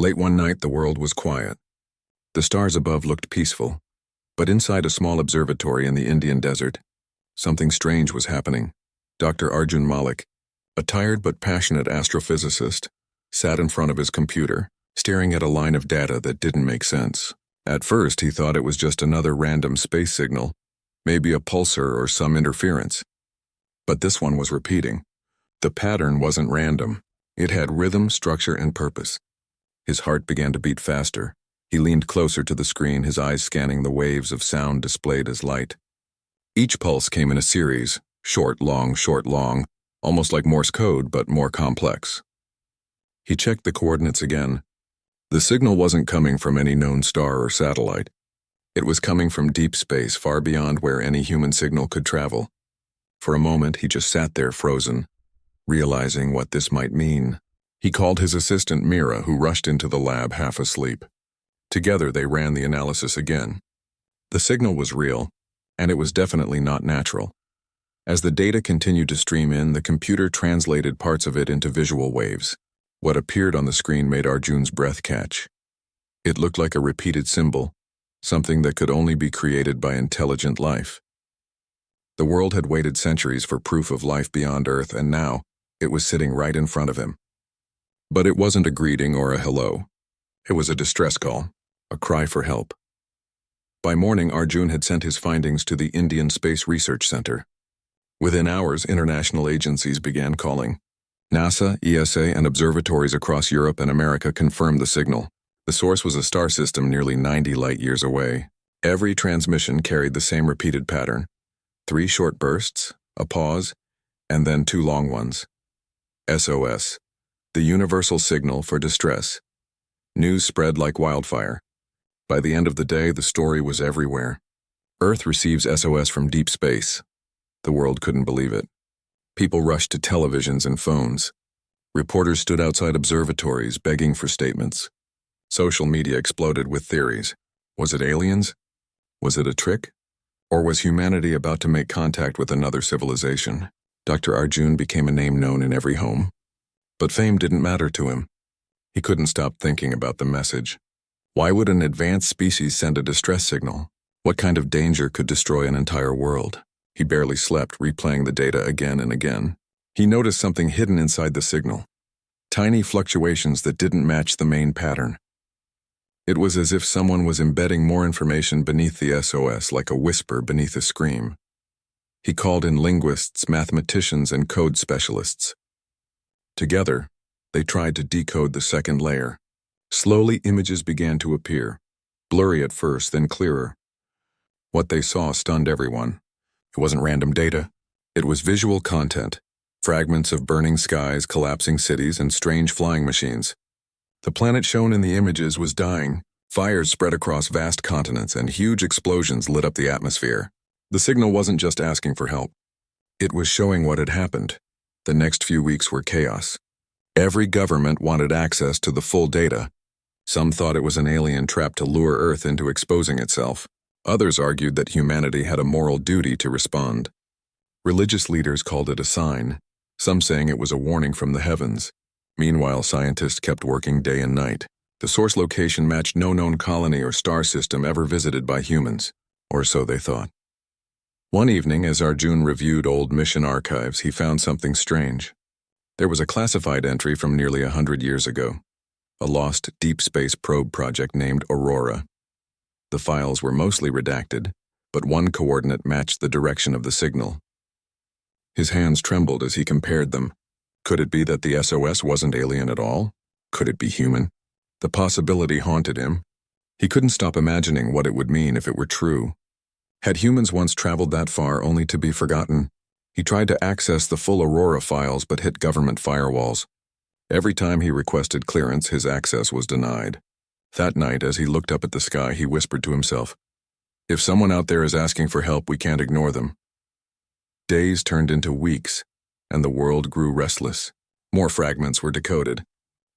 Late one night, the world was quiet. The stars above looked peaceful, but inside a small observatory in the Indian desert, something strange was happening. Dr. Arjun Malik, a tired but passionate astrophysicist, sat in front of his computer, staring at a line of data that didn't make sense. At first, he thought it was just another random space signal, maybe a pulsar or some interference. But this one was repeating. The pattern wasn't random. It had rhythm, structure, and purpose. His heart began to beat faster. He leaned closer to the screen, his eyes scanning the waves of sound displayed as light. Each pulse came in a series, short, long, almost like Morse code, but more complex. He checked the coordinates again. The signal wasn't coming from any known star or satellite. It was coming from deep space, far beyond where any human signal could travel. For a moment, he just sat there frozen, realizing what this might mean. He called his assistant Mira, who rushed into the lab half asleep. Together, they ran the analysis again. The signal was real, and it was definitely not natural. As the data continued to stream in, the computer translated parts of it into visual waves. What appeared on the screen made Arjun's breath catch. It looked like a repeated symbol, something that could only be created by intelligent life. The world had waited centuries for proof of life beyond Earth, and now it was sitting right in front of him. But it wasn't a greeting or a hello. It was a distress call, a cry for help. By morning, Arjun had sent his findings to the Indian Space Research Center. Within hours, international agencies began calling. NASA, ESA, and observatories across Europe and America confirmed the signal. The source was a star system nearly 90 light-years away. Every transmission carried the same repeated pattern: 3 short bursts, a pause, and then 2 long ones. SOS, the universal signal for distress. News spread like wildfire. By the end of the day, the story was everywhere. Earth receives SOS from deep space. The world couldn't believe it. People rushed to televisions and phones. Reporters stood outside observatories begging for statements. Social media exploded with theories. Was it aliens? Was it a trick? Or was humanity about to make contact with another civilization? Dr. Arjun became a name known in every home. But fame didn't matter to him. He couldn't stop thinking about the message. Why would an advanced species send a distress signal? What kind of danger could destroy an entire world? He barely slept, replaying the data again and again. He noticed something hidden inside the signal. Tiny fluctuations that didn't match the main pattern. It was as if someone was embedding more information beneath the SOS, like a whisper beneath a scream. He called in linguists, mathematicians, and code specialists. Together, they tried to decode the second layer. Slowly, images began to appear, blurry at first, then clearer. What they saw stunned everyone. It wasn't random data. It was visual content, fragments of burning skies, collapsing cities, and strange flying machines. The planet shown in the images was dying. Fires spread across vast continents, and huge explosions lit up the atmosphere. The signal wasn't just asking for help. It was showing what had happened. The next few weeks were chaos. Every government wanted access to the full data. Some thought it was an alien trap to lure Earth into exposing itself. Others argued that humanity had a moral duty to respond. Religious leaders called it a sign, some saying it was a warning from the heavens. Meanwhile, scientists kept working day and night. The source location matched no known colony or star system ever visited by humans, or so they thought. One evening, as Arjun reviewed old mission archives, he found something strange. There was a classified entry from nearly 100 years ago, a lost deep space probe project named Aurora. The files were mostly redacted, but one coordinate matched the direction of the signal. His hands trembled as he compared them. Could it be that the SOS wasn't alien at all? Could it be human? The possibility haunted him. He couldn't stop imagining what it would mean if it were true. Had humans once traveled that far only to be forgotten? He tried to access the full Aurora files but hit government firewalls. Every time he requested clearance, his access was denied. That night, as he looked up at the sky, he whispered to himself, "If someone out there is asking for help, we can't ignore them." Days turned into weeks, and the world grew restless. More fragments were decoded.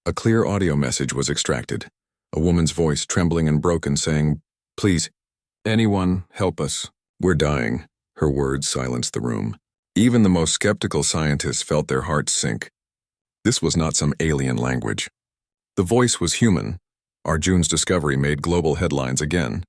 A clear audio message was extracted, a woman's voice trembling and broken saying, "Please, anyone, help us. We're dying." Her words silenced the room. Even the most skeptical scientists felt their hearts sink. This was not some alien language. The voice was human. Arjun's discovery made global headlines again.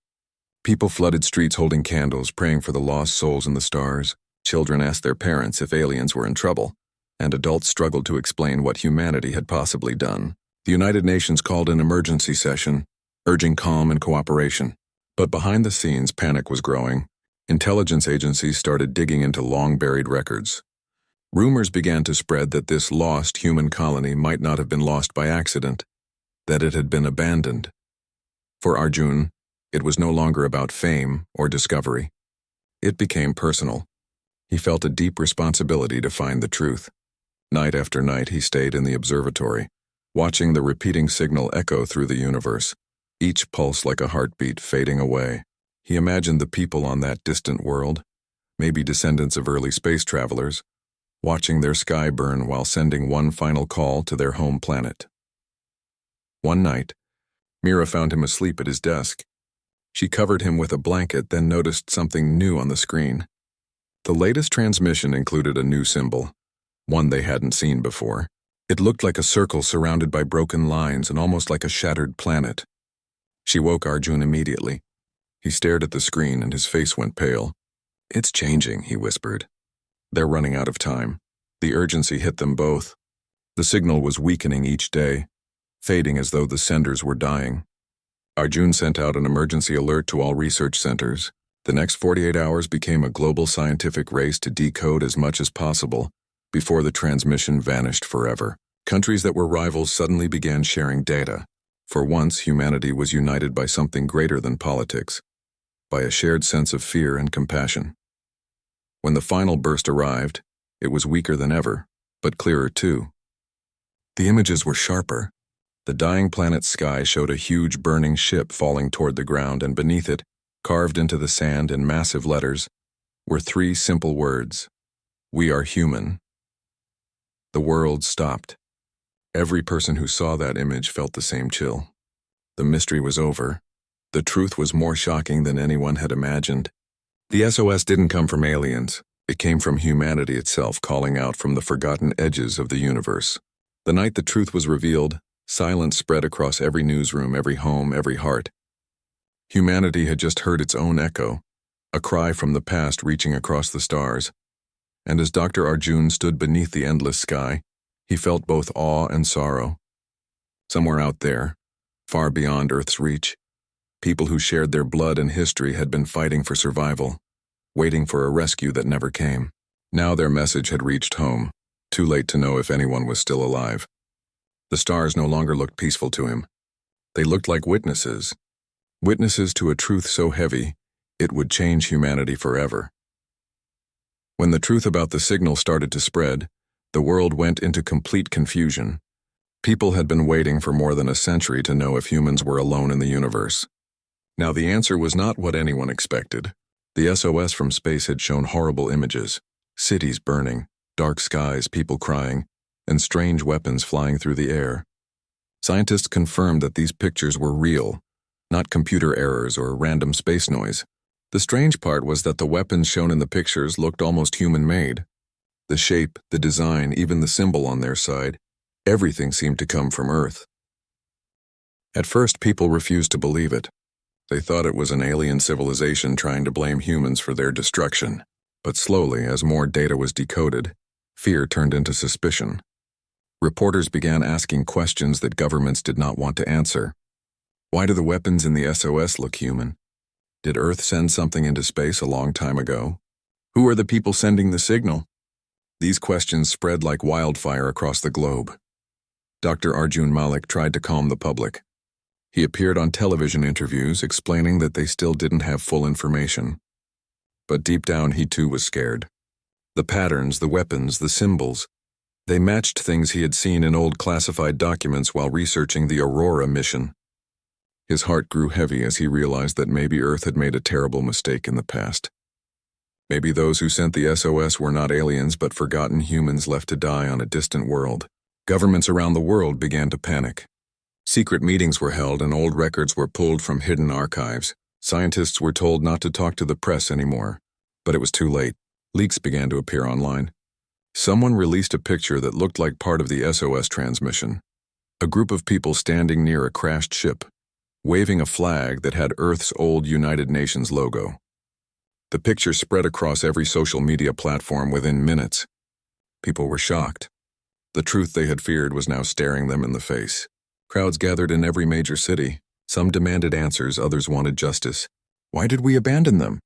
People flooded streets holding candles, praying for the lost souls in the stars. Children asked their parents if aliens were in trouble, and adults struggled to explain what humanity had possibly done. The United Nations called an emergency session, urging calm and cooperation. But behind the scenes, panic was growing. Intelligence agencies started digging into long-buried records. Rumors began to spread that this lost human colony might not have been lost by accident, that it had been abandoned. For Arjun, it was no longer about fame or discovery. It became personal. He felt a deep responsibility to find the truth. Night after night, he stayed in the observatory, watching the repeating signal echo through the universe, each pulse like a heartbeat fading away. He imagined the people on that distant world, maybe descendants of early space travelers, watching their sky burn while sending one final call to their home planet. One night, Mira found him asleep at his desk. She covered him with a blanket, then noticed something new on the screen. The latest transmission included a new symbol, one they hadn't seen before. It looked like a circle surrounded by broken lines and almost like a shattered planet. She woke Arjun immediately. He stared at the screen and his face went pale. "It's changing," he whispered. "They're running out of time." The urgency hit them both. The signal was weakening each day, fading as though the senders were dying. Arjun sent out an emergency alert to all research centers. The next 48 hours became a global scientific race to decode as much as possible before the transmission vanished forever. Countries that were rivals suddenly began sharing data. For once, humanity was united by something greater than politics, by a shared sense of fear and compassion. When the final burst arrived, it was weaker than ever, but clearer too. The images were sharper. The dying planet's sky showed a huge burning ship falling toward the ground, and beneath it, carved into the sand in massive letters, were three simple words: "We are human." The world stopped. Every person who saw that image felt the same chill. The mystery was over. The truth was more shocking than anyone had imagined. The SOS didn't come from aliens. It came from humanity itself, calling out from the forgotten edges of the universe. The night the truth was revealed, silence spread across every newsroom, every home, every heart. Humanity had just heard its own echo, a cry from the past reaching across the stars. And as Dr. Arjun stood beneath the endless sky, he felt both awe and sorrow. Somewhere out there, far beyond Earth's reach, people who shared their blood and history had been fighting for survival, waiting for a rescue that never came. Now their message had reached home, too late to know if anyone was still alive. The stars no longer looked peaceful to him. They looked like witnesses to a truth so heavy, it would change humanity forever. When the truth about the signal started to spread, the world went into complete confusion. People had been waiting for more than a century to know if humans were alone in the universe. Now the answer was not what anyone expected. The SOS from space had shown horrible images: cities burning, dark skies, people crying, and strange weapons flying through the air. Scientists confirmed that these pictures were real, not computer errors or random space noise. The strange part was that the weapons shown in the pictures looked almost human-made. The shape, the design, even the symbol on their side, everything seemed to come from Earth. At first, people refused to believe it. They thought it was an alien civilization trying to blame humans for their destruction. But slowly, as more data was decoded, fear turned into suspicion. Reporters began asking questions that governments did not want to answer. Why do the weapons in the SOS look human? Did Earth send something into space a long time ago? Who are the people sending the signal? These questions spread like wildfire across the globe. Dr. Arjun Malik tried to calm the public. He appeared on television interviews explaining that they still didn't have full information. But deep down, he too was scared. The patterns, the weapons, the symbols, they matched things he had seen in old classified documents while researching the Aurora mission. His heart grew heavy as he realized that maybe Earth had made a terrible mistake in the past. Maybe those who sent the SOS were not aliens but forgotten humans left to die on a distant world. Governments around the world began to panic. Secret meetings were held and old records were pulled from hidden archives. Scientists were told not to talk to the press anymore. But it was too late. Leaks began to appear online. Someone released a picture that looked like part of the SOS transmission. A group of people standing near a crashed ship, waving a flag that had Earth's old United Nations logo. The picture spread across every social media platform within minutes. People were shocked. The truth they had feared was now staring them in the face. Crowds gathered in every major city. Some demanded answers, others wanted justice. Why did we abandon them?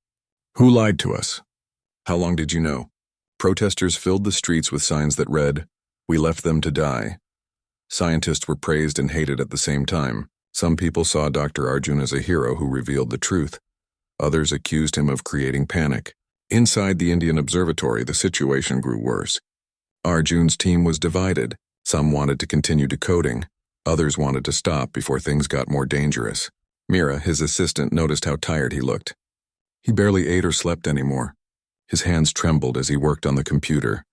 Who lied to us? How long did you know? Protesters filled the streets with signs that read, "We left them to die." Scientists were praised and hated at the same time. Some people saw Dr. Arjun as a hero who revealed the truth. Others accused him of creating panic. Inside the Indian observatory, the situation grew worse. Arjun's team was divided. Some wanted to continue decoding. Others wanted to stop before things got more dangerous. Mira, his assistant, noticed how tired he looked. He barely ate or slept anymore. His hands trembled as he worked on the computer,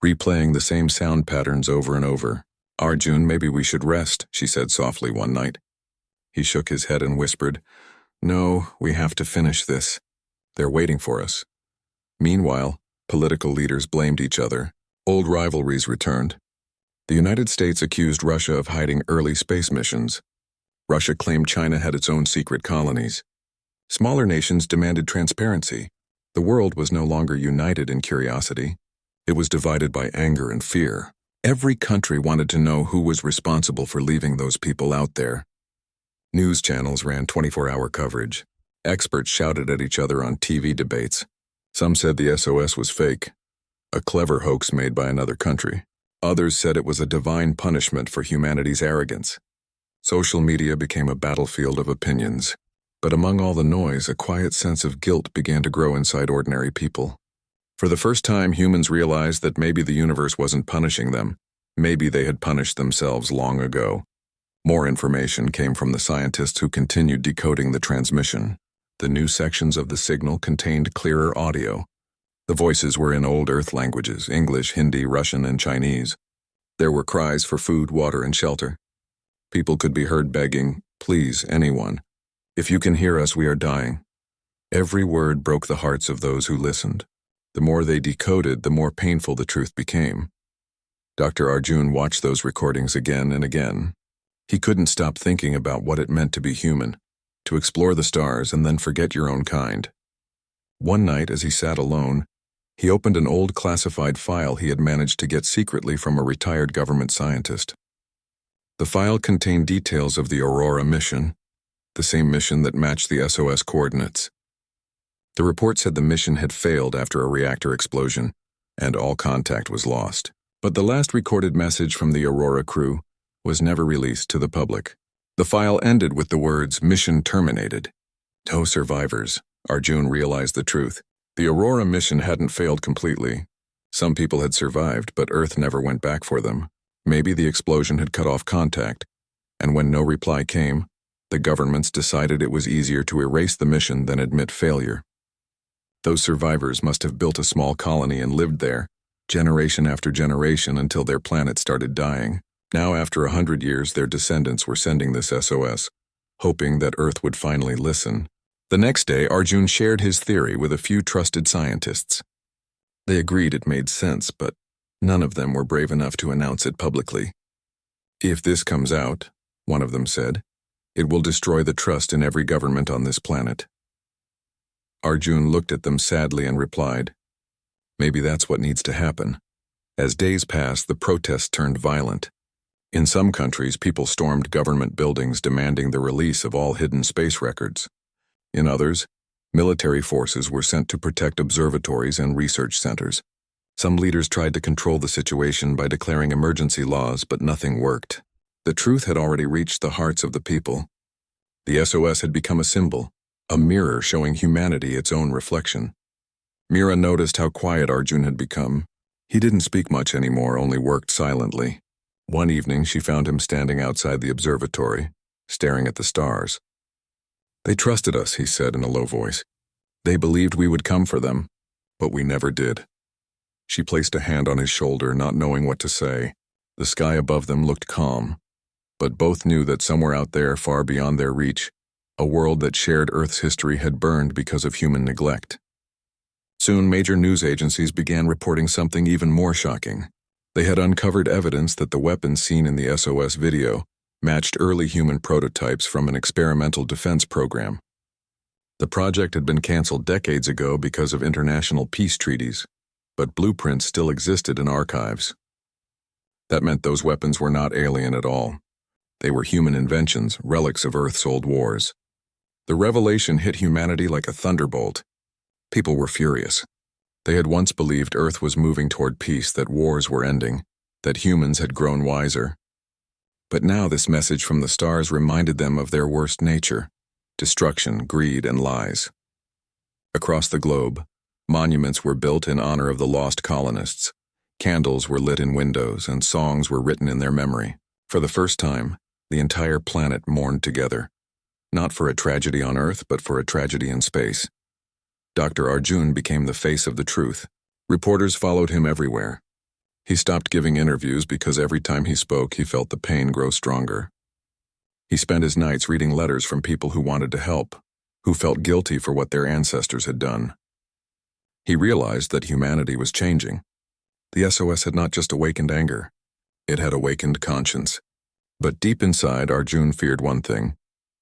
replaying the same sound patterns over and over. "Arjun, maybe we should rest," she said softly one night. He shook his head and whispered, "No, we have to finish this. They're waiting for us." Meanwhile, political leaders blamed each other. Old rivalries returned. The United States accused Russia of hiding early space missions. Russia claimed China had its own secret colonies. Smaller nations demanded transparency. The world was no longer united in curiosity. It was divided by anger and fear. Every country wanted to know who was responsible for leaving those people out there. News channels ran 24-hour coverage. Experts shouted at each other on TV debates. Some said the SOS was fake, a clever hoax made by another country. Others said it was a divine punishment for humanity's arrogance. Social media became a battlefield of opinions. But among all the noise, a quiet sense of guilt began to grow inside ordinary people. For the first time, humans realized that maybe the universe wasn't punishing them. Maybe they had punished themselves long ago. More information came from the scientists who continued decoding the transmission. The new sections of the signal contained clearer audio. The voices were in old Earth languages, English, Hindi, Russian, and Chinese. There were cries for food, water, and shelter. People could be heard begging, "Please, anyone. If you can hear us, we are dying." Every word broke the hearts of those who listened. The more they decoded, the more painful the truth became. Dr. Arjun watched those recordings again and again. He couldn't stop thinking about what it meant to be human, to explore the stars and then forget your own kind. One night, as he sat alone, he opened an old classified file he had managed to get secretly from a retired government scientist. The file contained details of the Aurora mission, the same mission that matched the SOS coordinates. The report said the mission had failed after a reactor explosion, and all contact was lost. But the last recorded message from the Aurora crew was never released to the public. The file ended with the words, "Mission terminated." No survivors. Arjun realized the truth. The Aurora mission hadn't failed completely. Some people had survived, but Earth never went back for them. Maybe the explosion had cut off contact, and when no reply came, the governments decided it was easier to erase the mission than admit failure. Those survivors must have built a small colony and lived there, generation after generation, until their planet started dying. Now, after 100 years, their descendants were sending this SOS, hoping that Earth would finally listen. The next day, Arjun shared his theory with a few trusted scientists. They agreed it made sense, but none of them were brave enough to announce it publicly. "If this comes out," one of them said, "it will destroy the trust in every government on this planet." Arjun looked at them sadly and replied, "Maybe that's what needs to happen." As days passed, the protests turned violent. In some countries, people stormed government buildings demanding the release of all hidden space records. In others, military forces were sent to protect observatories and research centers. Some leaders tried to control the situation by declaring emergency laws, but nothing worked. The truth had already reached the hearts of the people. The SOS had become a symbol, a mirror showing humanity its own reflection. Mira noticed how quiet Arjun had become. He didn't speak much anymore, only worked silently. One evening, she found him standing outside the observatory, staring at the stars. "They trusted us," he said in a low voice. "They believed we would come for them, but we never did." She placed a hand on his shoulder, not knowing what to say. The sky above them looked calm, but both knew that somewhere out there, far beyond their reach, a world that shared Earth's history had burned because of human neglect. Soon, major news agencies began reporting something even more shocking. They had uncovered evidence that the weapons seen in the SOS video matched early human prototypes from an experimental defense program. The project had been canceled decades ago because of international peace treaties, but blueprints still existed in archives. That meant those weapons were not alien at all. They were human inventions, relics of Earth's old wars. The revelation hit humanity like a thunderbolt. People were furious. They had once believed Earth was moving toward peace, that wars were ending, that humans had grown wiser. But now this message from the stars reminded them of their worst nature: destruction, greed, and lies. Across the globe, monuments were built in honor of the lost colonists. Candles were lit in windows, and songs were written in their memory. For the first time, the entire planet mourned together, not for a tragedy on Earth, but for a tragedy in space. Dr. Arjun became the face of the truth. Reporters followed him everywhere. He stopped giving interviews because every time he spoke, he felt the pain grow stronger. He spent his nights reading letters from people who wanted to help, who felt guilty for what their ancestors had done. He realized that humanity was changing. The SOS had not just awakened anger, it had awakened conscience. But deep inside, Arjun feared one thing.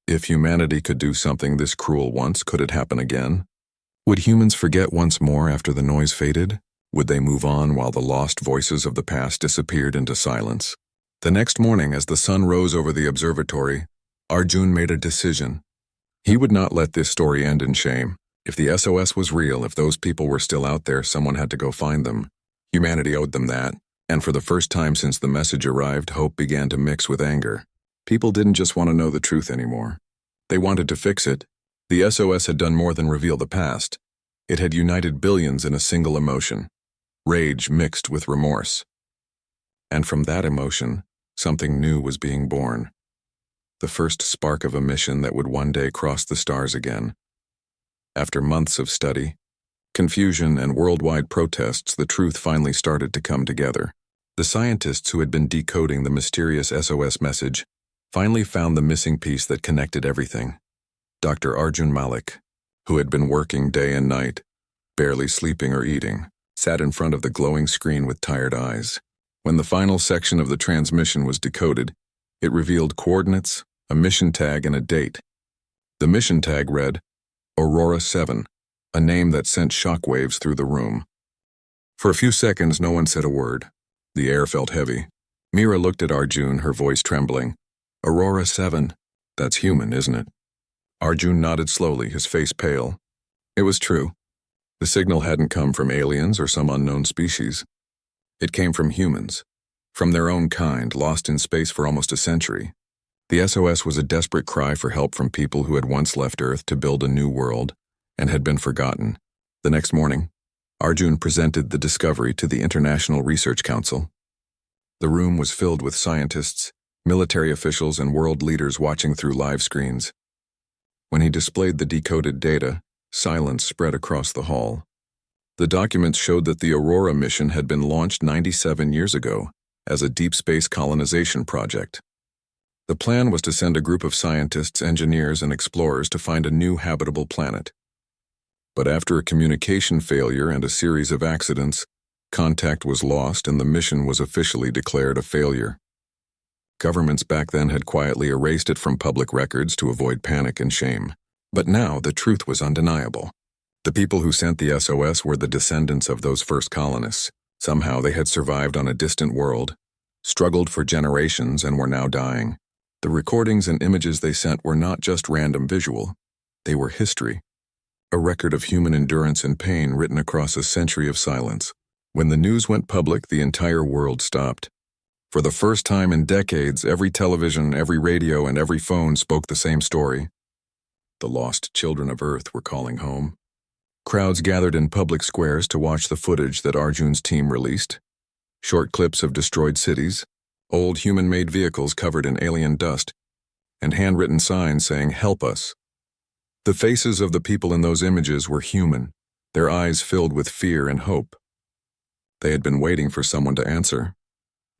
If humanity could do something this cruel once, could it happen again? Would humans forget once more after the noise faded? Would they move on while the lost voices of the past disappeared into silence? The next morning, as the sun rose over the observatory, Arjun made a decision. He would not let this story end in shame. If the SOS was real, if those people were still out there, someone had to go find them. Humanity owed them that, and for the first time since the message arrived, hope began to mix with anger. People didn't just want to know the truth anymore. They wanted to fix it. The SOS had done more than reveal the past. It had united billions in a single emotion, rage mixed with remorse. And from that emotion, something new was being born. The first spark of a mission that would one day cross the stars again. After months of study, confusion, and worldwide protests, the truth finally started to come together. The scientists who had been decoding the mysterious SOS message finally found the missing piece that connected everything. Dr. Arjun Malik, who had been working day and night, barely sleeping or eating, sat in front of the glowing screen with tired eyes. When the final section of the transmission was decoded, it revealed coordinates, a mission tag, and a date. The mission tag read, Aurora 7, a name that sent shockwaves through the room. For a few seconds, no one said a word. The air felt heavy. Mira looked at Arjun, her voice trembling. Aurora 7, that's human, isn't it? Arjun nodded slowly, his face pale. It was true. The signal hadn't come from aliens or some unknown species. It came from humans, from their own kind, lost in space for almost a century. The SOS was a desperate cry for help from people who had once left Earth to build a new world and had been forgotten. The next morning, Arjun presented the discovery to the International Research Council. The room was filled with scientists, military officials, and world leaders watching through live screens. When he displayed the decoded data, silence spread across the hall. The documents showed that the Aurora mission had been launched 97 years ago as a deep space colonization project. The plan was to send a group of scientists, engineers, and explorers to find a new habitable planet. But after a communication failure and a series of accidents, contact was lost and the mission was officially declared a failure. Governments back then had quietly erased it from public records to avoid panic and shame. But now the truth was undeniable. The people who sent the SOS were the descendants of those first colonists. Somehow they had survived on a distant world, struggled for generations, and were now dying. The recordings and images they sent were not just random visual. They were history, a record of human endurance and pain written across a century of silence. When the news went public, the entire world stopped. For the first time in decades, every television, every radio, and every phone spoke the same story. The lost children of Earth were calling home. Crowds gathered in public squares to watch the footage that Arjun's team released. Short clips of destroyed cities, old human-made vehicles covered in alien dust, and handwritten signs saying, "Help us." The faces of the people in those images were human, their eyes filled with fear and hope. They had been waiting for someone to answer,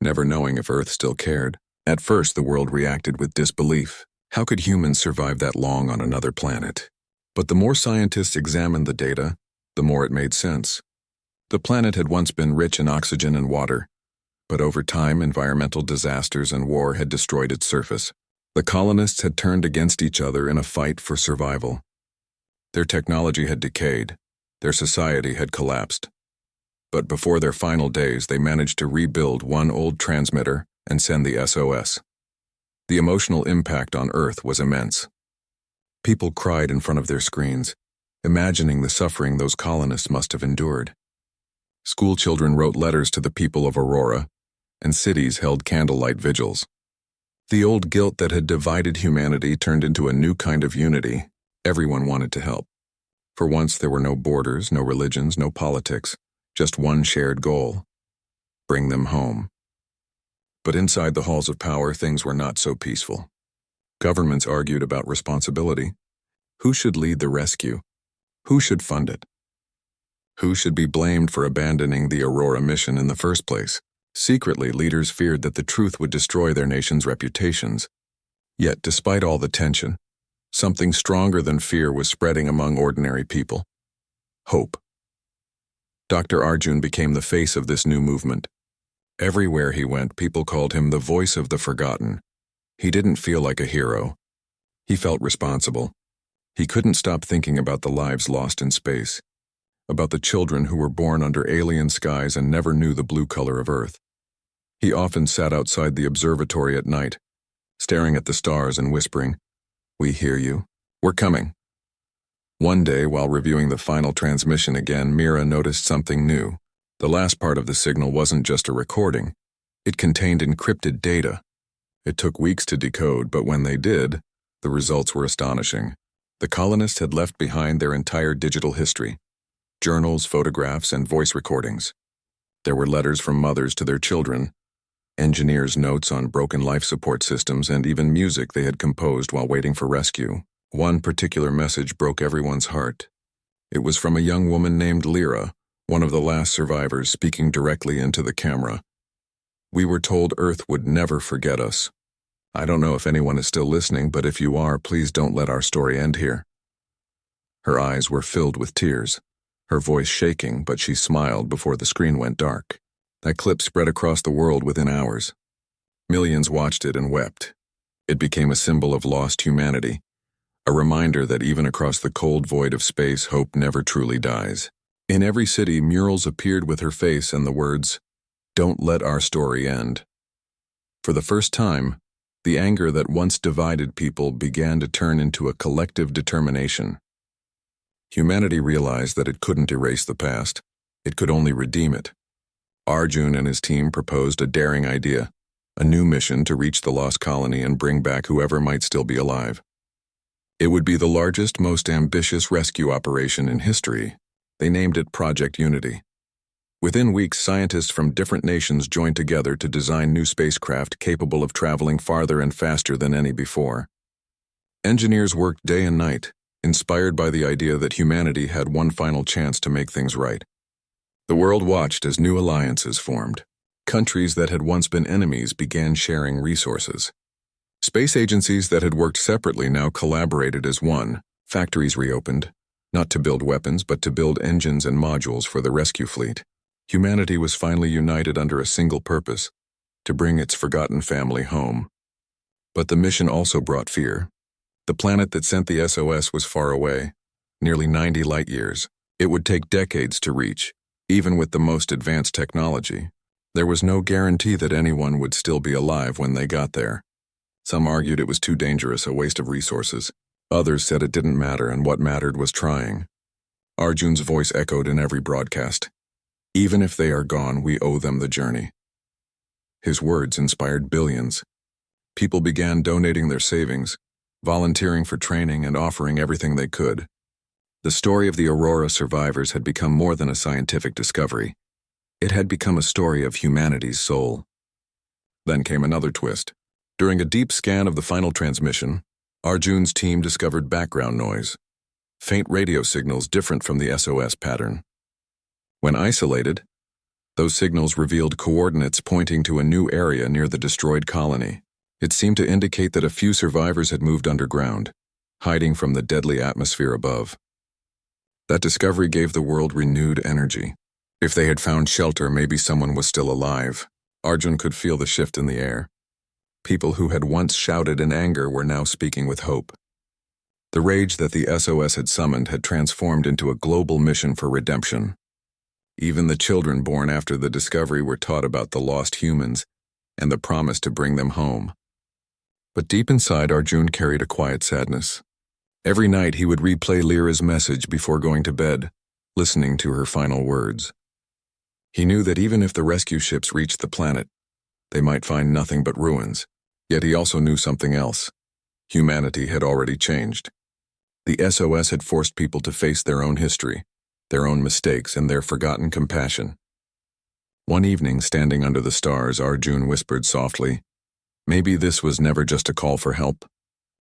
never knowing if Earth still cared. At first, the world reacted with disbelief. How could humans survive that long on another planet? But the more scientists examined the data, the more it made sense. The planet had once been rich in oxygen and water, But over time, environmental disasters and war had destroyed its surface. The colonists had turned against each other in a fight for survival. Their technology had decayed. Their society had collapsed. But before their final days, they managed to rebuild one old transmitter and send the SOS. The emotional impact on Earth was immense. People cried in front of their screens, imagining the suffering those colonists must have endured. School children wrote letters to the people of Aurora, and cities held candlelight vigils. The old guilt that had divided humanity turned into a new kind of unity. Everyone wanted to help. For once, there were no borders, no religions, no politics, just one shared goal: bring them home. But inside the halls of power, things were not so peaceful. Governments argued about responsibility. Who should lead the rescue? Who should fund it? Who should be blamed for abandoning the Aurora mission in the first place? Secretly, leaders feared that the truth would destroy their nation's reputations. Yet, despite all the tension, something stronger than fear was spreading among ordinary people: hope. Dr. Arjun became the face of this new movement. Everywhere he went, people called him the voice of the forgotten. He didn't feel like a hero. He felt responsible. He couldn't stop thinking about the lives lost in space, about the children who were born under alien skies and never knew the blue color of Earth. He often sat outside the observatory at night, staring at the stars and whispering, "We hear you. We're coming." One day, while reviewing the final transmission again, Mira noticed something new. The last part of the signal wasn't just a recording. It contained encrypted data. It took weeks to decode, but when they did, the results were astonishing. The colonists had left behind their entire digital history: journals, photographs, and voice recordings. There were letters from mothers to their children, engineers' notes on broken life support systems, and even music they had composed while waiting for rescue. One particular message broke everyone's heart. It was from a young woman named Lyra, one of the last survivors, speaking directly into the camera. "We were told Earth would never forget us. I don't know if anyone is still listening, but if you are, please don't let our story end here." Her eyes were filled with tears, her voice shaking, but she smiled before the screen went dark. That clip spread across the world within hours. Millions watched it and wept. It became a symbol of lost humanity, a reminder that even across the cold void of space, hope never truly dies. In every city, murals appeared with her face and the words, "Don't let our story end." For the first time, the anger that once divided people began to turn into a collective determination. Humanity realized that it couldn't erase the past. It could only redeem it. Arjun and his team proposed a daring idea: a new mission to reach the lost colony and bring back whoever might still be alive. It would be the largest, most ambitious rescue operation in history. They named it Project Unity. Within weeks, scientists from different nations joined together to design new spacecraft capable of traveling farther and faster than any before. Engineers worked day and night, inspired by the idea that humanity had one final chance to make things right. The world watched as new alliances formed. Countries that had once been enemies began sharing resources. Space agencies that had worked separately now collaborated as one. Factories reopened, not to build weapons, but to build engines and modules for the rescue fleet. Humanity was finally united under a single purpose: to bring its forgotten family home. But the mission also brought fear. The planet that sent the SOS was far away, nearly 90 light-years. It would take decades to reach, even with the most advanced technology. There was no guarantee that anyone would still be alive when they got there. Some argued it was too dangerous, a waste of resources. Others said it didn't matter, and what mattered was trying. Arjun's voice echoed in every broadcast: "Even if they are gone, we owe them the journey." His words inspired billions. People began donating their savings, volunteering for training, and offering everything they could. The story of the Aurora survivors had become more than a scientific discovery. It had become a story of humanity's soul. Then came another twist. During a deep scan of the final transmission, Arjun's team discovered background noise, faint radio signals different from the SOS pattern. When isolated, those signals revealed coordinates pointing to a new area near the destroyed colony. It seemed to indicate that a few survivors had moved underground, hiding from the deadly atmosphere above. That discovery gave the world renewed energy. If they had found shelter, maybe someone was still alive. Arjun could feel the shift in the air. People who had once shouted in anger were now speaking with hope. The rage that the SOS had summoned had transformed into a global mission for redemption. Even the children born after the discovery were taught about the lost humans and the promise to bring them home. But deep inside, Arjun carried a quiet sadness. Every night he would replay Lyra's message before going to bed, listening to her final words. He knew that even if the rescue ships reached the planet, they might find nothing but ruins. Yet he also knew something else. Humanity had already changed. The SOS had forced people to face their own history, their own mistakes, and their forgotten compassion. One evening, standing under the stars, Arjun whispered softly, "Maybe this was never just a call for help.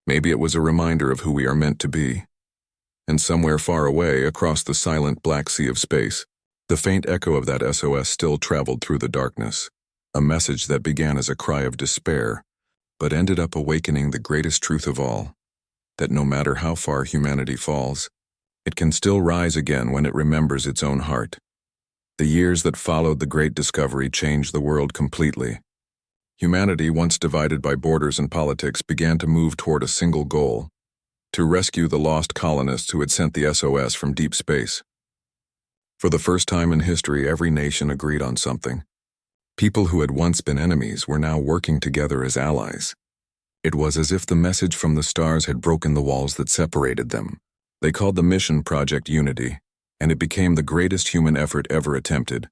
Maybe it was a reminder of who we are meant to be." And somewhere far away, across the silent black sea of space, the faint echo of that SOS still traveled through the darkness, a message that began as a cry of despair, but ended up awakening the greatest truth of all, that no matter how far humanity falls, it can still rise again when it remembers its own heart. The years that followed the great discovery changed the world completely. Humanity, once divided by borders and politics, began to move toward a single goal: to rescue the lost colonists who had sent the SOS from deep space. For the first time in history, every nation agreed on something. People who had once been enemies were now working together as allies. It was as if the message from the stars had broken the walls that separated them. They called the mission Project Unity, and it became the greatest human effort ever attempted.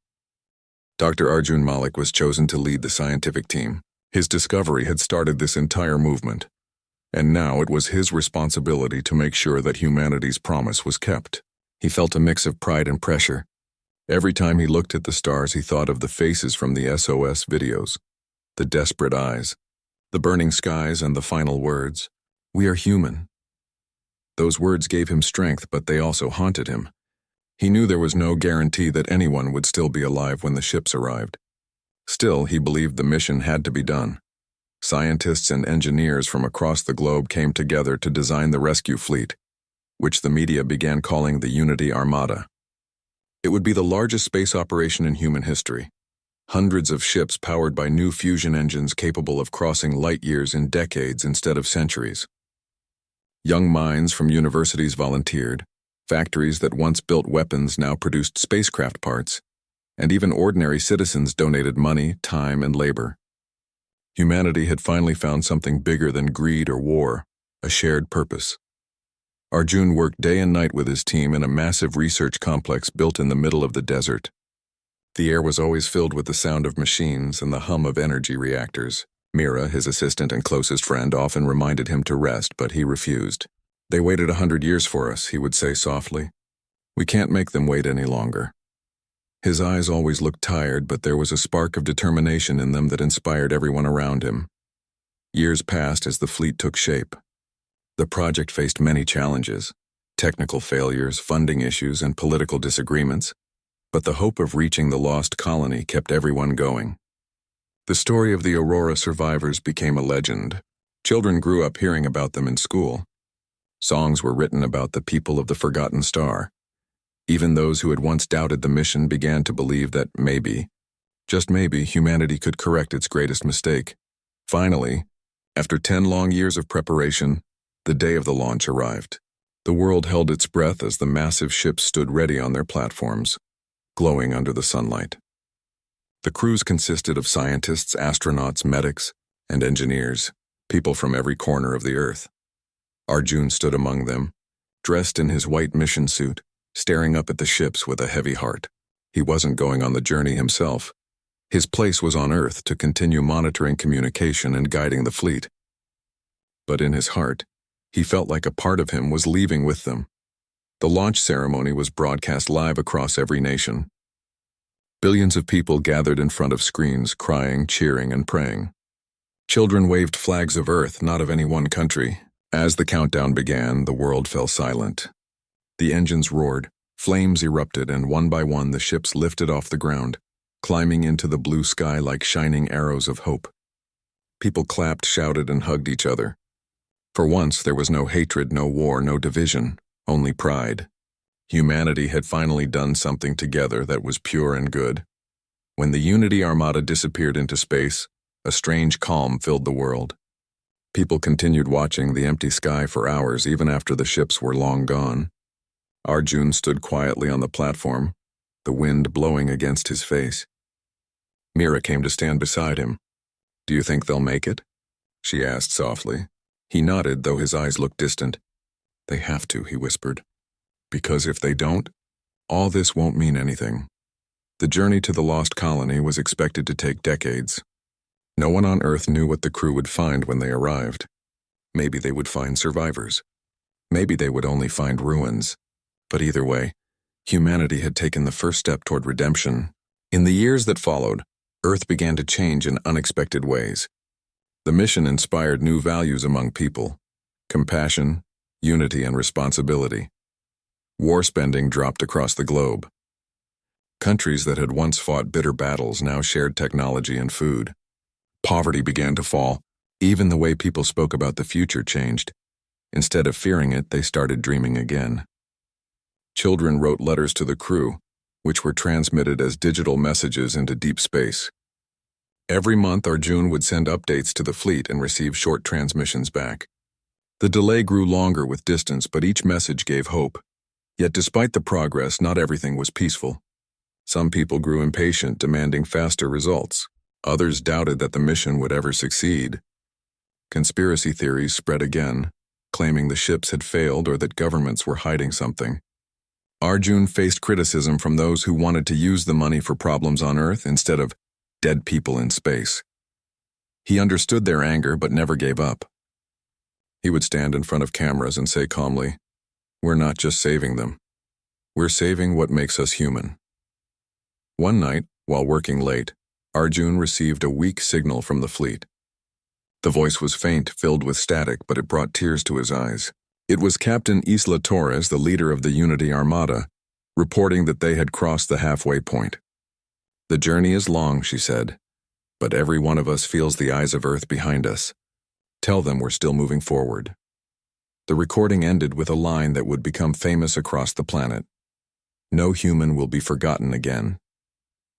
Dr. Arjun Malik was chosen to lead the scientific team. His discovery had started this entire movement, and now it was his responsibility to make sure that humanity's promise was kept. He felt a mix of pride and pressure. Every time he looked at the stars, he thought of the faces from the SOS videos, the desperate eyes, the burning skies, and the final words, "We are human." Those words gave him strength, but they also haunted him. He knew there was no guarantee that anyone would still be alive when the ships arrived. Still, he believed the mission had to be done. Scientists and engineers from across the globe came together to design the rescue fleet, which the media began calling the Unity Armada. It would be the largest space operation in human history. Hundreds of ships powered by new fusion engines capable of crossing light years in decades instead of centuries. Young minds from universities volunteered. Factories that once built weapons now produced spacecraft parts, and even ordinary citizens donated money, time, and labor. Humanity had finally found something bigger than greed or war, a shared purpose. Arjun worked day and night with his team in a massive research complex built in the middle of the desert. The air was always filled with the sound of machines and the hum of energy reactors. Mira, his assistant and closest friend, often reminded him to rest, but he refused. "They waited 100 years for us," he would say softly. "We can't make them wait any longer." His eyes always looked tired, but there was a spark of determination in them that inspired everyone around him. Years passed as the fleet took shape. The project faced many challenges: technical failures, funding issues, and political disagreements. But the hope of reaching the lost colony kept everyone going. The story of the Aurora survivors became a legend. Children grew up hearing about them in school. Songs were written about the people of the forgotten star. Even those who had once doubted the mission began to believe that maybe, just maybe, humanity could correct its greatest mistake. Finally, after 10 long years of preparation, the day of the launch arrived. The world held its breath as the massive ships stood ready on their platforms, glowing under the sunlight. The crews consisted of scientists, astronauts, medics, and engineers, people from every corner of the Earth. Arjun stood among them, dressed in his white mission suit, staring up at the ships with a heavy heart. He wasn't going on the journey himself. His place was on Earth to continue monitoring communication and guiding the fleet. But in his heart, he felt like a part of him was leaving with them. The launch ceremony was broadcast live across every nation. Billions of people gathered in front of screens, crying, cheering, and praying. Children waved flags of Earth, not of any one country. As the countdown began, the world fell silent. The engines roared, flames erupted, and one by one the ships lifted off the ground, climbing into the blue sky like shining arrows of hope. People clapped, shouted, and hugged each other. For once, there was no hatred, no war, no division, only pride. Humanity had finally done something together that was pure and good. When the Unity Armada disappeared into space, a strange calm filled the world. People continued watching the empty sky for hours even after the ships were long gone. Arjun stood quietly on the platform, the wind blowing against his face. Mira came to stand beside him. "Do you think they'll make it?" she asked softly. He nodded, though his eyes looked distant. "They have to," he whispered. "Because if they don't, all this won't mean anything." The journey to the lost colony was expected to take decades. No one on Earth knew what the crew would find when they arrived. Maybe they would find survivors. Maybe they would only find ruins. But either way, humanity had taken the first step toward redemption. In the years that followed, Earth began to change in unexpected ways. The mission inspired new values among people: compassion, unity, and responsibility. War spending dropped across the globe. Countries that had once fought bitter battles now shared technology and food. Poverty began to fall. Even the way people spoke about the future changed. Instead of fearing it, they started dreaming again. Children wrote letters to the crew, which were transmitted as digital messages into deep space. Every month, Arjun would send updates to the fleet and receive short transmissions back. The delay grew longer with distance, but each message gave hope. Yet despite the progress, not everything was peaceful. Some people grew impatient, demanding faster results. Others doubted that the mission would ever succeed. Conspiracy theories spread again, claiming the ships had failed or that governments were hiding something. Arjun faced criticism from those who wanted to use the money for problems on Earth instead of dead people in space. He understood their anger but never gave up. He would stand in front of cameras and say calmly, "We're not just saving them. We're saving what makes us human." One night, while working late, Arjun received a weak signal from the fleet. The voice was faint, filled with static, but it brought tears to his eyes. It was Captain Isla Torres, the leader of the Unity Armada, reporting that they had crossed the halfway point. "The journey is long," she said, "but every one of us feels the eyes of Earth behind us. Tell them we're still moving forward." The recording ended with a line that would become famous across the planet. "No human will be forgotten again."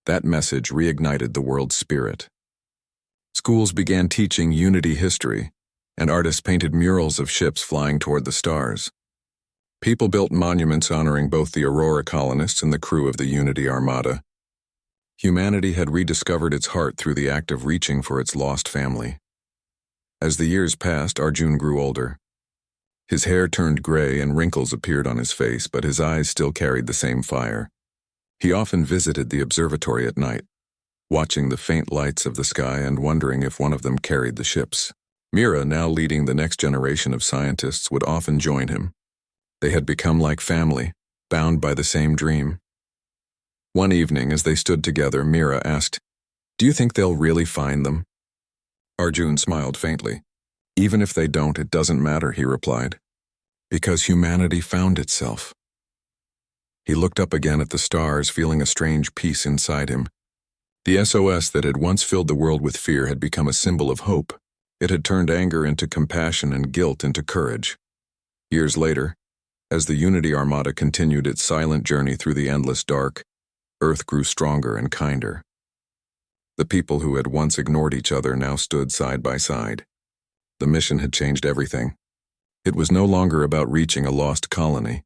That message reignited the world's spirit. Schools began teaching Unity history, and artists painted murals of ships flying toward the stars. People built monuments honoring both the Aurora colonists and the crew of the Unity Armada. Humanity had rediscovered its heart through the act of reaching for its lost family. As the years passed, Arjun grew older. His hair turned gray and wrinkles appeared on his face, but his eyes still carried the same fire. He often visited the observatory at night, watching the faint lights of the sky and wondering if one of them carried the ships. Mira, now leading the next generation of scientists, would often join him. They had become like family, bound by the same dream. One evening, as they stood together, Mira asked, "Do you think they'll really find them?" Arjun smiled faintly. "Even if they don't, it doesn't matter," he replied. "Because humanity found itself." He looked up again at the stars, feeling a strange peace inside him. The SOS that had once filled the world with fear had become a symbol of hope. It had turned anger into compassion and guilt into courage. Years later, as the Unity Armada continued its silent journey through the endless dark, Earth grew stronger and kinder. The people who had once ignored each other now stood side by side. The mission had changed everything. It was no longer about reaching a lost colony.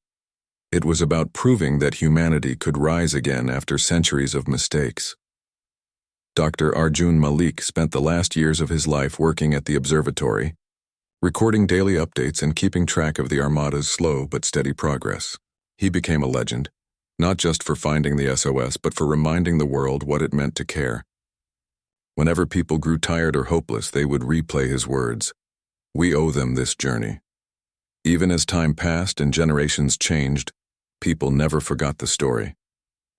It was about proving that humanity could rise again after centuries of mistakes. Dr. Arjun Malik spent the last years of his life working at the observatory, recording daily updates and keeping track of the Armada's slow but steady progress. He became a legend, not just for finding the SOS, but for reminding the world what it meant to care. Whenever people grew tired or hopeless, they would replay his words. We owe them this journey. Even as time passed and generations changed, people never forgot the story.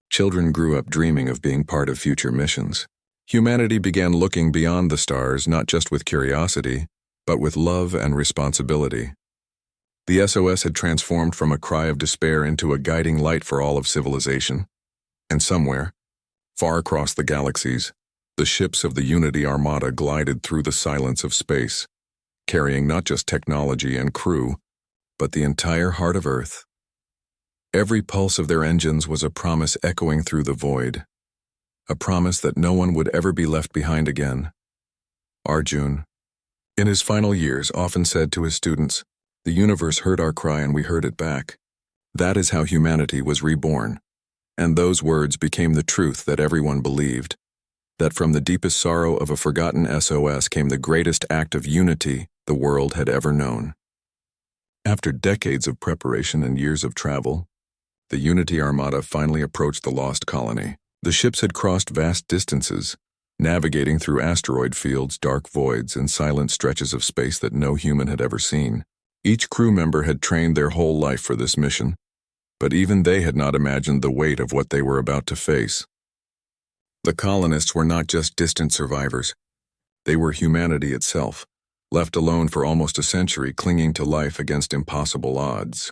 Children grew up dreaming of being part of future missions. Humanity began looking beyond the stars, not just with curiosity, but with love and responsibility. The SOS had transformed from a cry of despair into a guiding light for all of civilization. And somewhere, far across the galaxies, the ships of the Unity Armada glided through the silence of space, carrying not just technology and crew, but the entire heart of Earth. Every pulse of their engines was a promise echoing through the void. a promise that no one would ever be left behind again. Arjun, in his final years, often said to his students, "The universe heard our cry and we heard it back." That is how humanity was reborn. And those words became the truth that everyone believed, that from the deepest sorrow of a forgotten SOS came the greatest act of unity the world had ever known. After decades of preparation and years of travel, the Unity Armada finally approached the lost colony. The ships had crossed vast distances, navigating through asteroid fields, dark voids, and silent stretches of space that no human had ever seen. Each crew member had trained their whole life for this mission, but even they had not imagined the weight of what they were about to face. The colonists were not just distant survivors. They were humanity itself, left alone for almost a century, clinging to life against impossible odds.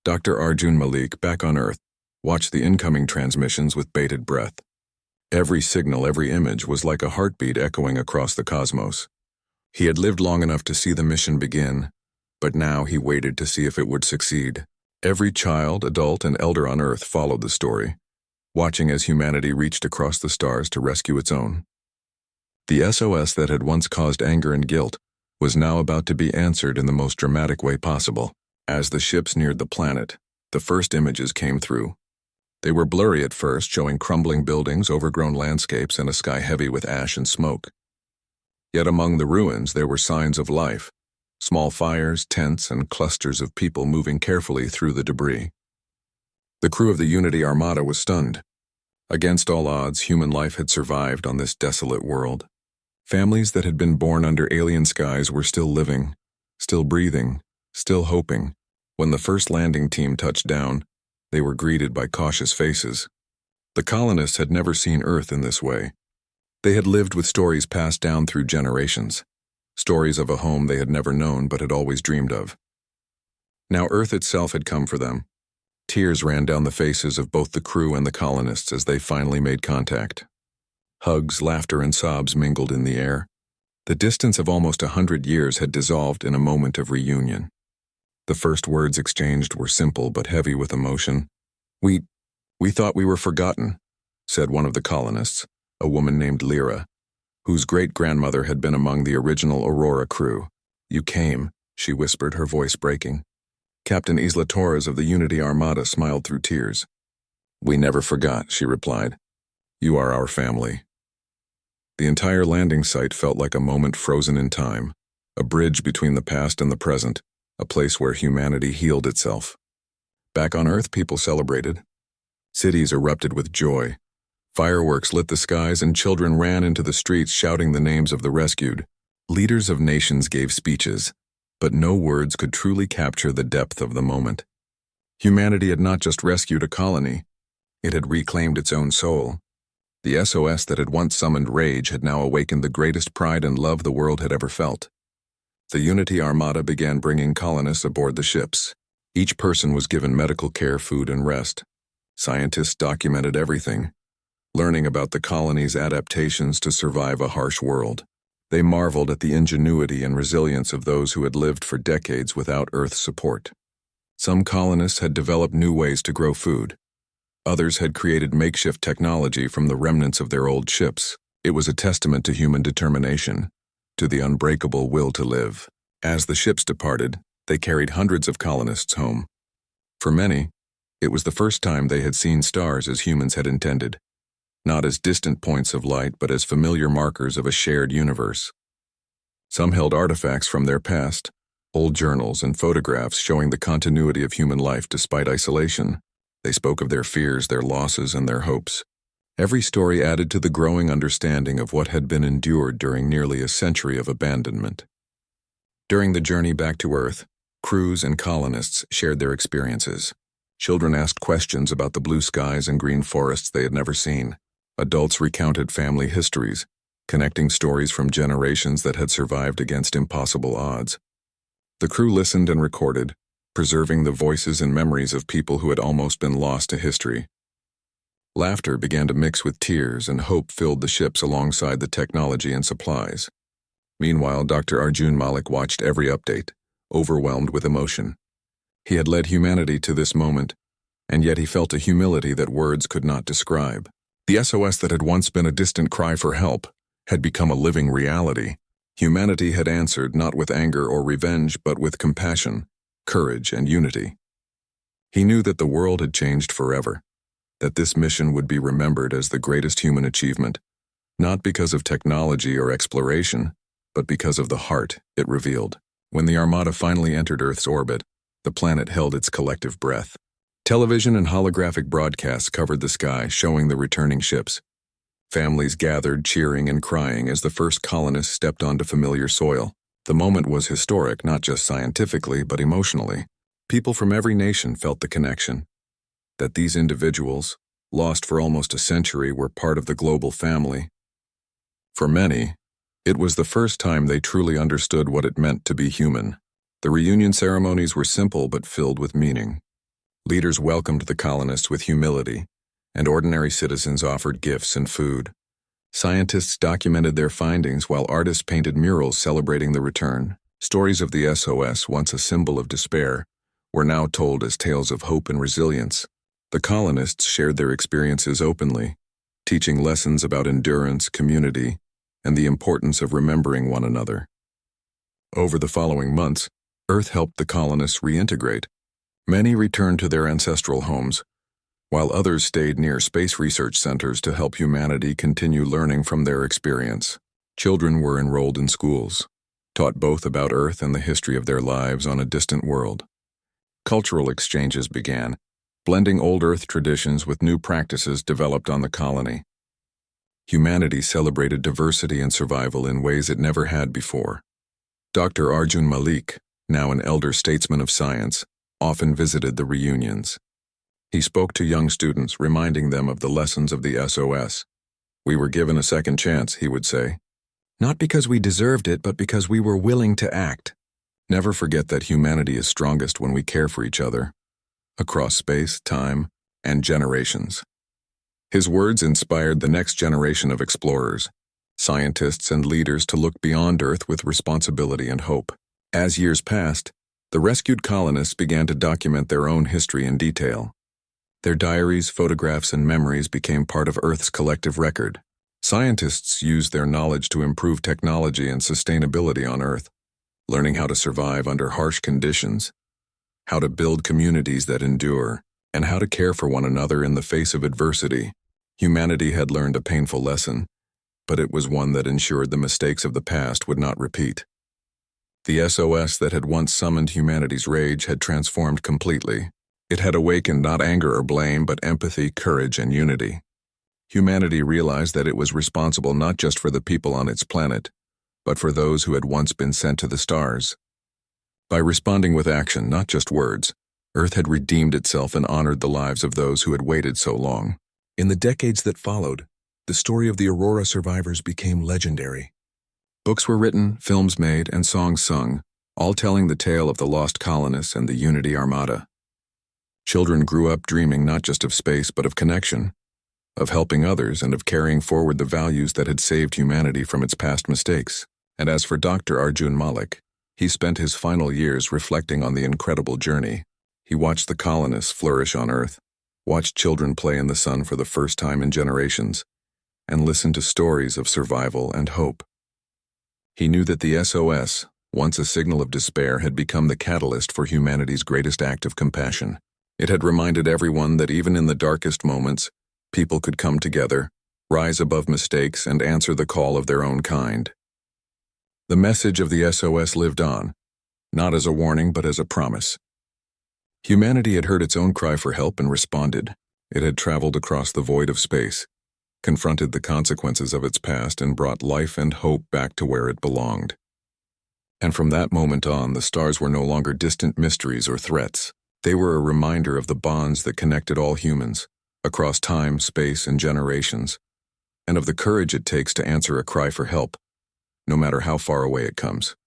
Dr. Arjun Malik, back on Earth, watched the incoming transmissions with bated breath. Every signal, every image was like a heartbeat echoing across the cosmos. He had lived long enough to see the mission begin, but now he waited to see if it would succeed. Every child, adult, and elder on Earth followed the story, watching as humanity reached across the stars to rescue its own. The SOS that had once caused anger and guilt was now about to be answered in the most dramatic way possible. As the ships neared the planet, the first images came through. They were blurry at first, showing crumbling buildings, overgrown landscapes, and a sky heavy with ash and smoke. Yet among the ruins there were signs of life, small fires, tents, and clusters of people moving carefully through the debris. The crew of the Unity Armada was stunned. Against all odds, human life had survived on this desolate world. Families that had been born under alien skies were still living, still breathing, still hoping. When the first landing team touched down, they were greeted by cautious faces. The colonists had never seen Earth in this way. They had lived with stories passed down through generations, stories of a home they had never known but had always dreamed of. Now Earth itself had come for them. Tears ran down the faces of both the crew and the colonists as they finally made contact. Hugs, laughter, and sobs mingled in the air. The distance of almost 100 years had dissolved in a moment of reunion. The first words exchanged were simple but heavy with emotion. We thought we were forgotten," said one of the colonists, a woman named Lyra, whose great-grandmother had been among the original Aurora crew. "You came," she whispered, her voice breaking. Captain Isla Torres of the Unity Armada smiled through tears. "We never forgot," she replied. "You are our family." The entire landing site felt like a moment frozen in time, a bridge between the past and the present, a place where humanity healed itself. Back on Earth, people celebrated. Cities erupted with joy. Fireworks lit the skies and children ran into the streets shouting the names of the rescued. Leaders of nations gave speeches, but no words could truly capture the depth of the moment. Humanity had not just rescued a colony, it had reclaimed its own soul. The SOS that had once summoned rage had now awakened the greatest pride and love the world had ever felt. The Unity Armada began bringing colonists aboard the ships. Each person was given medical care, food, and rest. Scientists documented everything, learning about the colony's adaptations to survive a harsh world. They marveled at the ingenuity and resilience of those who had lived for decades without Earth's support. Some colonists had developed new ways to grow food. Others had created makeshift technology from the remnants of their old ships. It was a testament to human determination, to the unbreakable will to live. As the ships departed, they carried hundreds of colonists home. For many, it was the first time they had seen stars as humans had intended, not as distant points of light but as familiar markers of a shared universe. Some held artifacts from their past, old journals and photographs showing the continuity of human life despite isolation. They spoke of their fears, their losses, and their hopes. Every story added to the growing understanding of what had been endured during nearly a century of abandonment. During the journey back to Earth, crews and colonists shared their experiences. Children asked questions about the blue skies and green forests they had never seen. Adults recounted family histories, connecting stories from generations that had survived against impossible odds. The crew listened and recorded, preserving the voices and memories of people who had almost been lost to history. Laughter began to mix with tears, and hope filled the ships alongside the technology and supplies. Meanwhile, Dr. Arjun Malik watched every update, overwhelmed with emotion. He had led humanity to this moment, and yet he felt a humility that words could not describe. The SOS that had once been a distant cry for help had become a living reality. Humanity had answered not with anger or revenge, but with compassion, courage, and unity. He knew that the world had changed forever, that this mission would be remembered as the greatest human achievement, not because of technology or exploration, but because of the heart it revealed. When the Armada finally entered Earth's orbit, the planet held its collective breath. Television and holographic broadcasts covered the sky, showing the returning ships. Families gathered, cheering and crying as the first colonists stepped onto familiar soil. The moment was historic, not just scientifically, but emotionally. People from every nation felt the connection. That these individuals, lost for almost a century, were part of the global family. For many, it was the first time they truly understood what it meant to be human. The reunion ceremonies were simple but filled with meaning. Leaders welcomed the colonists with humility, and ordinary citizens offered gifts and food. Scientists documented their findings while artists painted murals celebrating the return. Stories of the SOS, once a symbol of despair, were now told as tales of hope and resilience. The colonists shared their experiences openly, teaching lessons about endurance, community, and the importance of remembering one another. Over the following months, Earth helped the colonists reintegrate. Many returned to their ancestral homes, while others stayed near space research centers to help humanity continue learning from their experience. Children were enrolled in schools, taught both about Earth and the history of their lives on a distant world. Cultural exchanges began, blending old Earth traditions with new practices developed on the colony. Humanity celebrated diversity and survival in ways it never had before. Dr. Arjun Malik, now an elder statesman of science, often visited the reunions. He spoke to young students, reminding them of the lessons of the SOS. "We were given a second chance," he would say. "Not because we deserved it, but because we were willing to act." Never forget that humanity is strongest when we care for each other, across space, time, and generations. His words inspired the next generation of explorers, scientists and leaders to look beyond Earth with responsibility and hope. As years passed, the rescued colonists began to document their own history in detail. Their diaries, photographs, and memories became part of Earth's collective record. Scientists used their knowledge to improve technology and sustainability on Earth, learning how to survive under harsh conditions, how to build communities that endure, and how to care for one another in the face of adversity. Humanity had learned a painful lesson, but it was one that ensured the mistakes of the past would not repeat. The SOS that had once summoned humanity's rage had transformed completely. It had awakened not anger or blame, but empathy, courage, and unity. Humanity realized that it was responsible not just for the people on its planet, but for those who had once been sent to the stars. By responding with action, not just words, Earth had redeemed itself and honored the lives of those who had waited so long. In the decades that followed, the story of the Aurora survivors became legendary. Books were written, films made, and songs sung, all telling the tale of the lost colonists and the Unity Armada. Children grew up dreaming not just of space, but of connection, of helping others, and of carrying forward the values that had saved humanity from its past mistakes. And as for Dr. Arjun Malik, he spent his final years reflecting on the incredible journey. He watched the colonists flourish on Earth, watched children play in the sun for the first time in generations, and listened to stories of survival and hope. He knew that the SOS, once a signal of despair, had become the catalyst for humanity's greatest act of compassion. It had reminded everyone that even in the darkest moments, people could come together, rise above mistakes, and answer the call of their own kind. The message of the SOS lived on, not as a warning but as a promise. Humanity had heard its own cry for help and responded. It had traveled across the void of space, confronted the consequences of its past, and brought life and hope back to where it belonged. And from that moment on, the stars were no longer distant mysteries or threats. They were a reminder of the bonds that connected all humans, across time, space, and generations, and of the courage it takes to answer a cry for help, no matter how far away it comes.